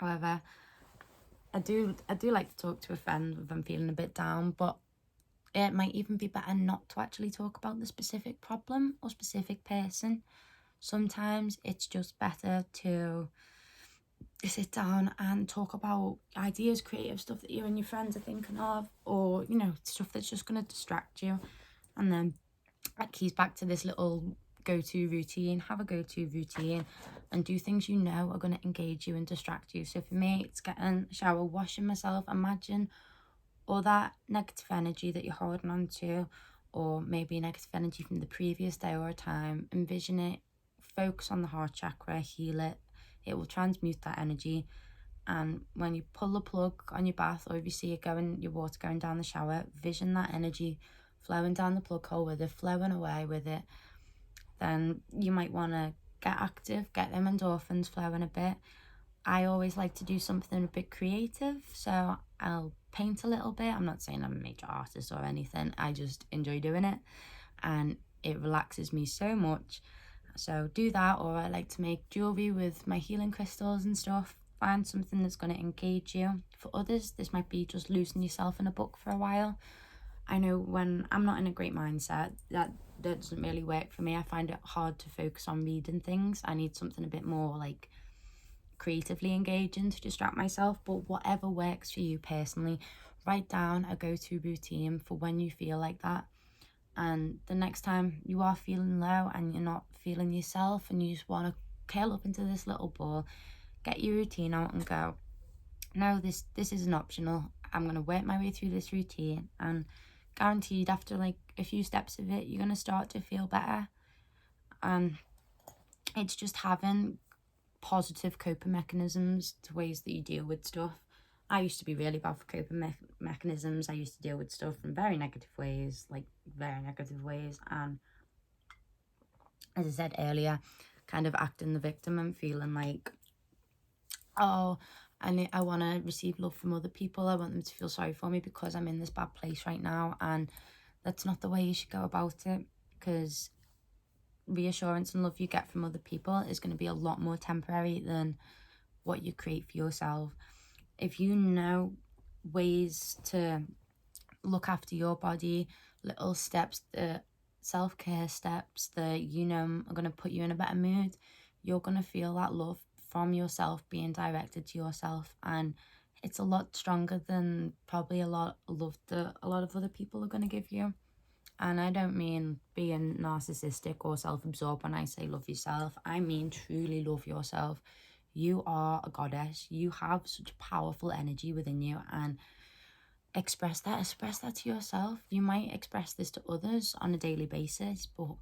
However, I do like to talk to a friend if I'm feeling a bit down, but it might even be better not to actually talk about the specific problem or specific person. Sometimes it's just better to sit down and talk about ideas, creative stuff that you and your friends are thinking of, or, you know, stuff that's just going to distract you. And then that keys back to this little go-to routine. Have a go-to routine and do things you know are going to engage you and distract you. So for me, it's getting a shower, washing myself. Imagine all that negative energy that you're holding on to, or maybe negative energy from the previous day or a time. Envision it, focus on the heart chakra, heal it. It will transmute that energy. And when you pull the plug on your bath, or if you see it going, your water going down the shower, vision that energy flowing down the plug hole with it, flowing away with it. Then you might want to get active, get them endorphins flowing a bit. I always like to do something a bit creative, so I'll paint a little bit. I'm not saying I'm a major artist or anything, I just enjoy doing it and it relaxes me so much. So do that, or I like to make jewellery with my healing crystals and stuff. Find something that's going to engage you. For others, this might be just losing yourself in a book for a while. I know when I'm not in a great mindset, that doesn't really work for me. I find it hard to focus on reading things. I need something a bit more like creatively engaging to distract myself. But whatever works for you personally, write down a go-to routine for when you feel like that. And the next time you are feeling low and you're not feeling yourself and you just want to curl up into this little ball, get your routine out and go, no, this isn't optional. I'm going to work my way through this routine, and guaranteed after like a few steps of it, you're going to start to feel better. And it's just having positive coping mechanisms to ways that you deal with stuff. I used to be really bad for coping mechanisms. I used to deal with stuff in very negative ways, and as I said earlier, kind of acting the victim and feeling like, oh, I want to receive love from other people. I want them to feel sorry for me because I'm in this bad place right now. And that's not the way you should go about it, because reassurance and love you get from other people is going to be a lot more temporary than what you create for yourself. If you know ways to look after your body, little steps, the self-care steps that you know are going to put you in a better mood, you're going to feel that love from yourself being directed to yourself. And it's a lot stronger than probably a lot of love that a lot of other people are going to give you. And I don't mean being narcissistic or self-absorbed when I say love yourself. I mean truly love yourself. You are a goddess. You have such powerful energy within you, and express that to yourself. You might express this to others on a daily basis, but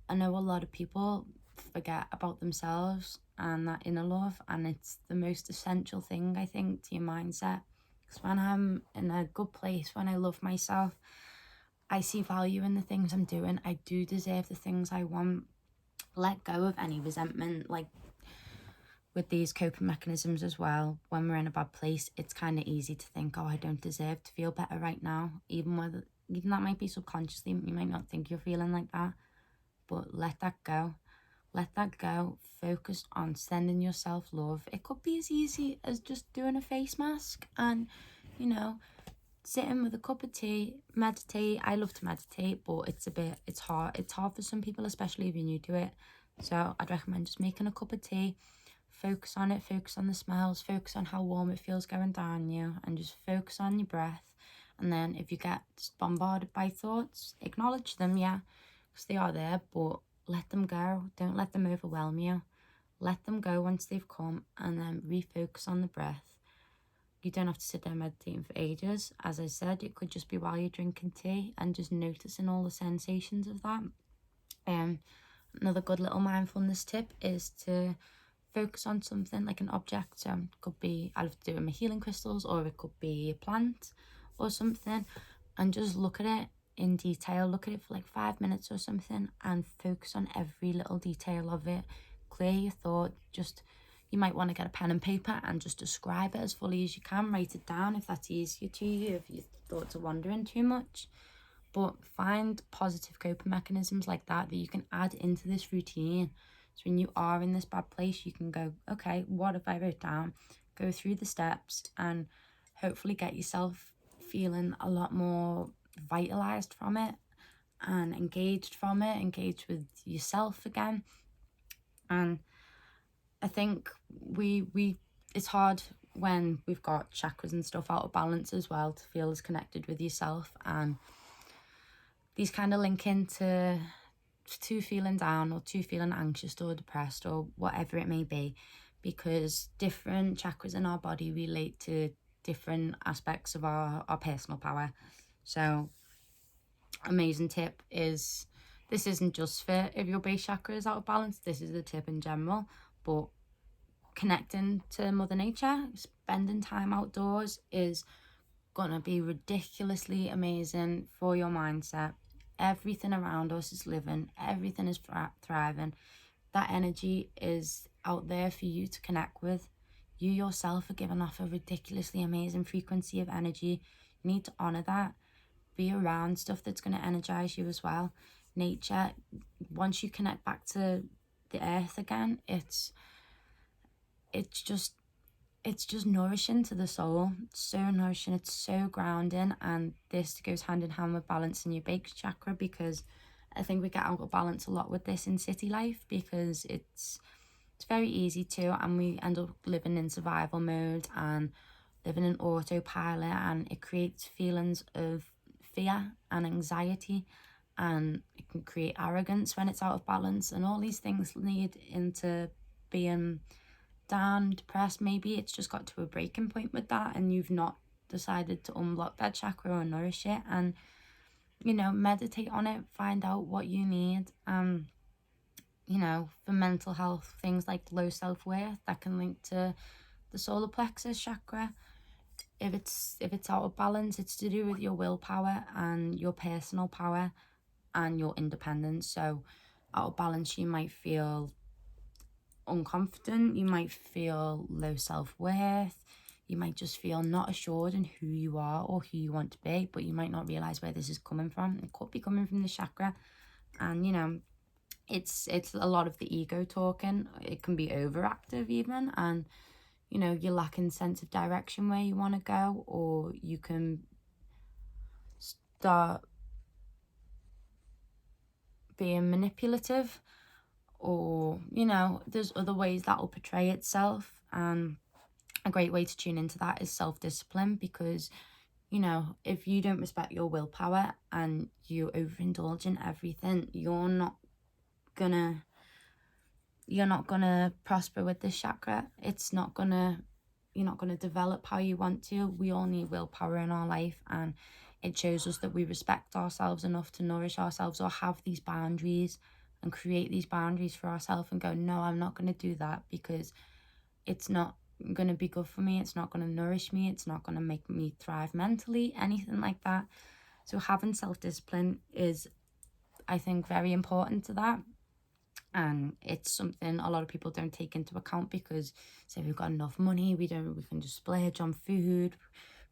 I know a lot of people forget about themselves and that inner love, and it's the most essential thing, I think, to your mindset. Because when I'm in a good place, when I love myself, I see value in the things I'm doing. I do deserve the things I want. Let go of any resentment. Like with these coping mechanisms as well, when we're in a bad place, it's kind of easy to think, oh, I don't deserve to feel better right now. Even that might be subconsciously, you might not think you're feeling like that, but let that go. Let that go. Focus on sending yourself love. It could be as easy as just doing a face mask and, you know, sitting with a cup of tea, meditate. I love to meditate, but it's hard. It's hard for some people, especially if you're new to it. So I'd recommend just making a cup of tea, focus on it, focus on the smells, focus on how warm it feels going down you, and just focus on your breath. And then if you get bombarded by thoughts, acknowledge them, yeah, because they are there, but let them go. Don't let them overwhelm you. Let them go once they've come, and then refocus on the breath. You don't have to sit there meditating for ages. As I said, it could just be while you're drinking tea and just noticing all the sensations of that. Another good little mindfulness tip is to focus on something like an object. So it could be, I love to do with my healing crystals, or it could be a plant or something, and just look at it in detail. Look at it for like 5 minutes or something and focus on every little detail of it. Clear your thought. You might want to get a pen and paper and just describe it as fully as you can. Write it down if that's easier to you, if your thoughts are wandering too much. But find positive coping mechanisms like that you can add into this routine, So when you are in this bad place, you can go, okay, what have I wrote down? Go through the steps and hopefully get yourself feeling a lot more vitalized from it and engaged from it, engaged with yourself again. And I think we it's hard when we've got chakras and stuff out of balance as well to feel as connected with yourself, and these kind of link into to feeling down or to feeling anxious or depressed or whatever it may be, because different chakras in our body relate to different aspects of our personal power. So amazing tip is, this isn't just for if your base chakra is out of balance, this is a tip in general, but connecting to Mother Nature, spending time outdoors is gonna be ridiculously amazing for your mindset. Everything around us is living, everything is thriving. That energy is out there for you to connect with. You yourself are giving off a ridiculously amazing frequency of energy. You need to honor that. Be around stuff that's going to energize you as well. Nature, once you connect back to the earth again, it's just nourishing to the soul. It's so nourishing, it's so grounding, and this goes hand in hand with balancing your base chakra, because I think we get out of balance a lot with this in city life, because it's very easy to, and we end up living in survival mode and living in autopilot, and it creates feelings of fear and anxiety, and it can create arrogance when it's out of balance, and all these things lead into being down, depressed. Maybe it's just got to a breaking point with that and you've not decided to unblock that chakra or nourish it, and meditate on it, find out what you need. For mental health, things like low self-worth, that can link to the solar plexus chakra. If it's out of balance, it's to do with your willpower and your personal power and your independence. So out of balance, you might feel unconfident, you might feel low self-worth, you might just feel not assured in who you are or who you want to be, but you might not realize where this is coming from. It could be coming from the chakra, and it's a lot of the ego talking. It can be overactive even, and you're lacking sense of direction where you want to go, or you can start being manipulative, or there's other ways that will portray itself. And a great way to tune into that is self-discipline, because if you don't respect your willpower and you overindulge in everything, you're not gonna prosper with this chakra. You're not gonna develop how you want to. We all need willpower in our life, and it shows us that we respect ourselves enough to nourish ourselves or have these boundaries and create these boundaries for ourselves and go, no, I'm not going to do that because it's not going to be good for me. It's not going to nourish me. It's not going to make me thrive mentally, anything like that. So having self-discipline is, I think, very important to that. And it's something a lot of people don't take into account, because say we've got enough money, we can just splurge on food,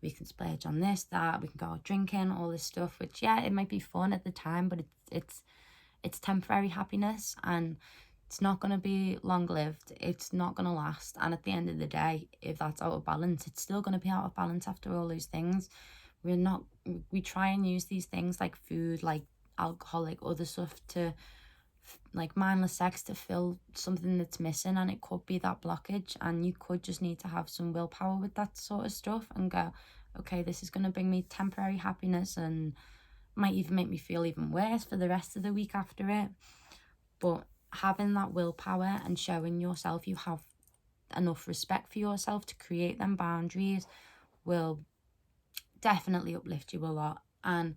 we can splurge on this, that, we can go out drinking, all this stuff, which, yeah, it might be fun at the time, but it's temporary happiness, and it's not going to be long-lived. It's not going to last. And at the end of the day, if that's out of balance, it's still going to be out of balance after all those things. We try and use these things like food, like alcohol, like other stuff, to like mindless sex, to fill something that's missing, and it could be that blockage, and you could just need to have some willpower with that sort of stuff and go, okay, this is going to bring me temporary happiness and might even make me feel even worse for the rest of the week after it. But having that willpower and showing yourself you have enough respect for yourself to create them boundaries will definitely uplift you a lot. And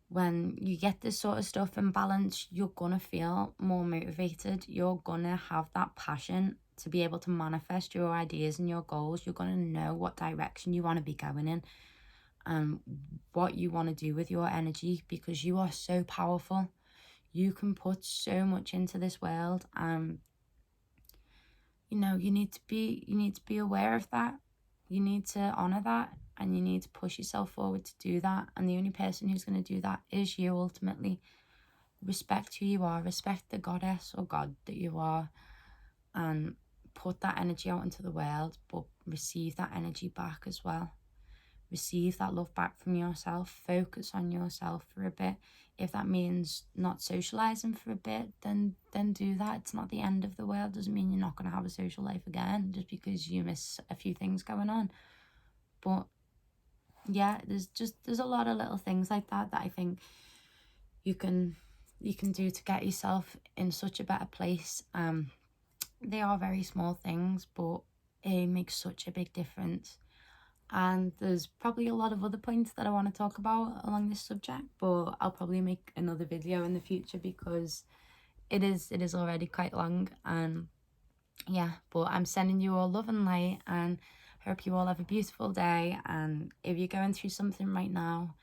when you get this sort of stuff in balance, you're gonna feel more motivated. You're gonna have that passion to be able to manifest your ideas and your goals. You're gonna know what direction you want to be going in and what you want to do with your energy, because you are so powerful. You can put so much into this world, and you need to be aware of that. You need to honor that, and you need to push yourself forward to do that. And the only person who's going to do that is you, ultimately. respect who you are, respect the goddess or god that you are, and put that energy out into the world, but receive that energy back as well. Receive that love back from yourself. Focus on yourself for a bit. If that means not socializing for a bit, then do that. It's not the end of the world. Doesn't mean you're not going to have a social life again just because you miss a few things going on. But yeah, there's a lot of little things like that I think you can do to get yourself in such a better place. They are very small things, but it makes such a big difference. And there's probably a lot of other points that I want to talk about along this subject, but I'll probably make another video in the future because it is already quite long. And yeah, but I'm sending you all love and light, and hope you all have a beautiful day. And if you're going through something right now,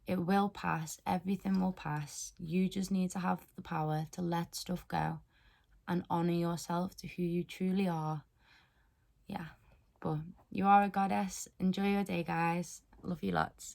it will pass. Everything will pass. You just need to have the power to let stuff go and honor yourself to who you truly are. Yeah, but you are a goddess. Enjoy your day, guys. Love you lots.